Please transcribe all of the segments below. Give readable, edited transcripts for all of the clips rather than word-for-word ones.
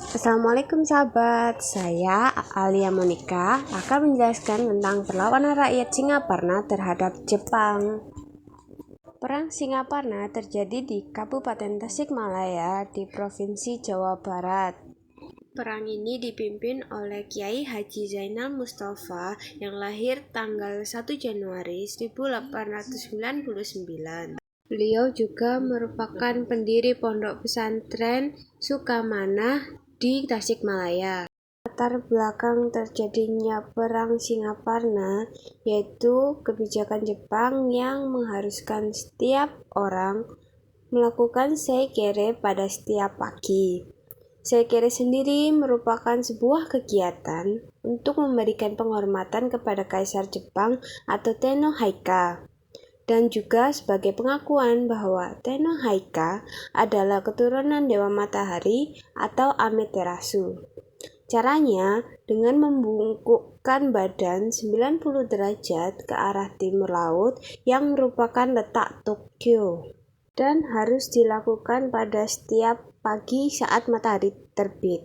Assalamualaikum sahabat, saya Alia Monika akan menjelaskan tentang perlawanan rakyat Singaparna terhadap Jepang. Perang Singaparna terjadi di Kabupaten Tasikmalaya di Provinsi Jawa Barat. Perang ini dipimpin oleh Kiai Haji Zainal Mustafa yang lahir tanggal 1 Januari 1899. Beliau juga merupakan pendiri Pondok Pesantren Sukamanah di Tasikmalaya. Latar belakang terjadinya Perang Singaparna yaitu kebijakan Jepang yang mengharuskan setiap orang melakukan seikere pada setiap pagi. Seikere sendiri merupakan sebuah kegiatan untuk memberikan penghormatan kepada Kaisar Jepang atau Tenno Haika, dan juga sebagai pengakuan bahwa Tenno Haika adalah keturunan Dewa Matahari atau Amaterasu. Caranya dengan membungkukkan badan 90 derajat ke arah timur laut yang merupakan letak Tokyo, dan harus dilakukan pada setiap pagi saat matahari terbit.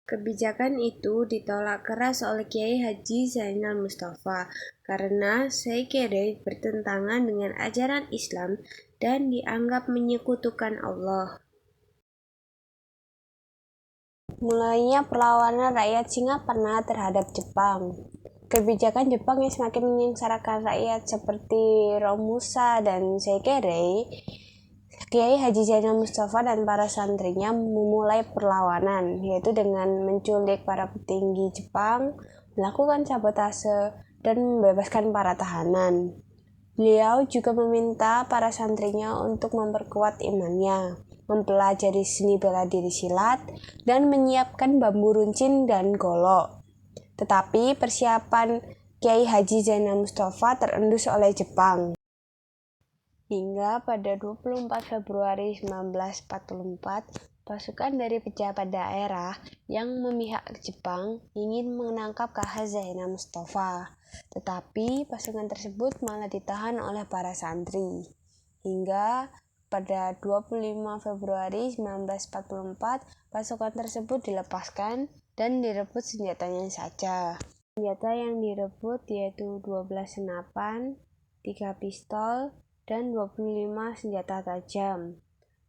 Kebijakan itu ditolak keras oleh Kiai Haji Zainal Mustafa karena seikere bertentangan dengan ajaran Islam dan dianggap menyekutukan Allah. Mulainya perlawanan rakyat Singaparna terhadap Jepang. Kebijakan Jepang yang semakin menyengsarakan rakyat seperti Romusa dan seikere, Kiai Haji Zainal Mustafa dan para santrinya memulai perlawanan, yaitu dengan menculik para petinggi Jepang, melakukan sabotase, dan membebaskan para tahanan. Beliau juga meminta para santrinya untuk memperkuat imannya, mempelajari seni bela diri silat, dan menyiapkan bambu runcing dan golok. Tetapi persiapan Kiai Haji Zainal Mustafa terendus oleh Jepang. Hingga pada 24 Februari 1944, pasukan dari pejabat daerah yang memihak ke Jepang ingin menangkap K.H. Zainal Mustafa, tetapi pasukan tersebut malah ditahan oleh para santri. Hingga pada 25 Februari 1944, pasukan tersebut dilepaskan dan direbut senjatanya saja. Senjata yang direbut yaitu 12 senapan, 3 pistol, dan 25 senjata tajam.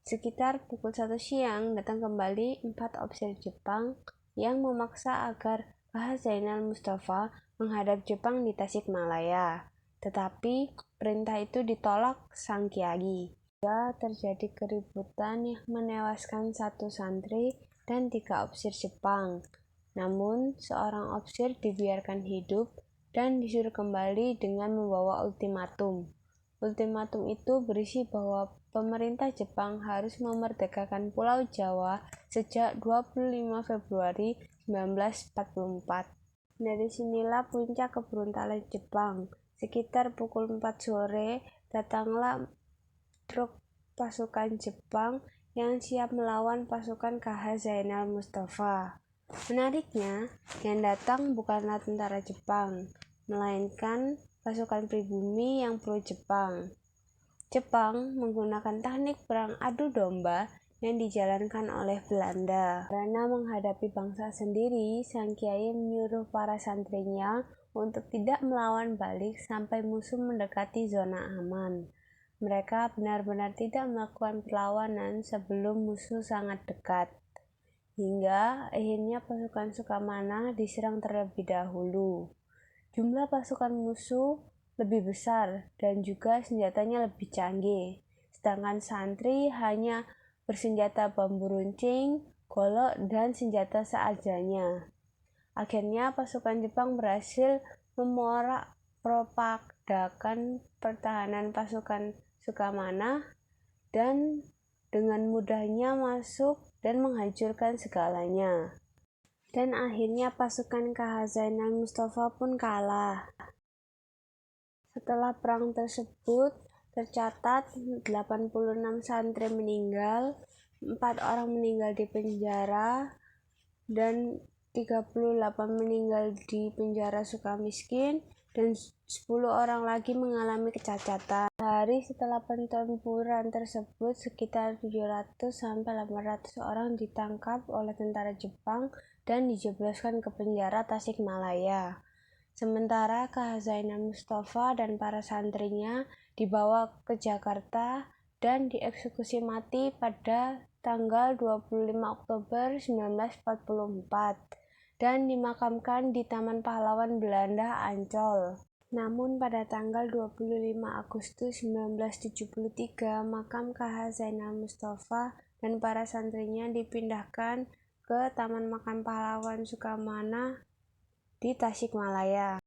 Sekitar pukul 1 siang datang kembali 4 ofisir Jepang yang memaksa agar K.H. Zainal Mustafa menghadap Jepang di Tasikmalaya. Tetapi perintah itu ditolak sang kiai. Hingga terjadi keributan yang menewaskan 1 santri dan 3 ofisir Jepang. Namun seorang ofisir dibiarkan hidup dan disuruh kembali dengan membawa ultimatum. Ultimatum itu berisi bahwa pemerintah Jepang harus memerdekakan Pulau Jawa sejak 25 Februari 1944. Dari sinilah puncak kebrutalan Jepang. Sekitar pukul 4 sore, datanglah truk pasukan Jepang yang siap melawan pasukan K.H. Zainal Mustafa. Menariknya, yang datang bukanlah tentara Jepang, melainkan pasukan pribumi yang pro-Jepang. Jepang menggunakan teknik perang adu domba yang dijalankan oleh Belanda. Karena menghadapi bangsa sendiri, sang kiai menyuruh para santrinya untuk tidak melawan balik sampai musuh mendekati zona aman. Mereka benar-benar tidak melakukan perlawanan sebelum musuh sangat dekat. Hingga akhirnya pasukan Sukamana diserang terlebih dahulu. Jumlah pasukan musuh lebih besar dan juga senjatanya lebih canggih, sedangkan santri hanya bersenjata bambu runcing, golok, dan senjata seadanya. Akhirnya pasukan Jepang berhasil memorak propagandakan pertahanan pasukan Sukamana dan dengan mudahnya masuk dan menghancurkan segalanya. Dan akhirnya pasukan K.H. Zainal Mustafa pun kalah. Setelah perang tersebut, tercatat 86 santri meninggal, 4 orang meninggal di penjara, dan 38 meninggal di penjara Sukamiskin, dan 10 orang lagi mengalami kecacatan. Sehari setelah pertempuran tersebut, sekitar 700-800 orang ditangkap oleh tentara Jepang dan dijebloskan ke penjara Tasikmalaya. Sementara Kh. Zainal Mustafa dan para santrinya dibawa ke Jakarta dan dieksekusi mati pada tanggal 25 Oktober 1944 dan dimakamkan di Taman Pahlawan Belanda, Ancol. Namun pada tanggal 25 Agustus 1973, makam Kh. Zainal Mustafa dan para santrinya dipindahkan ke Taman Makam Pahlawan Sukamana di Tasikmalaya.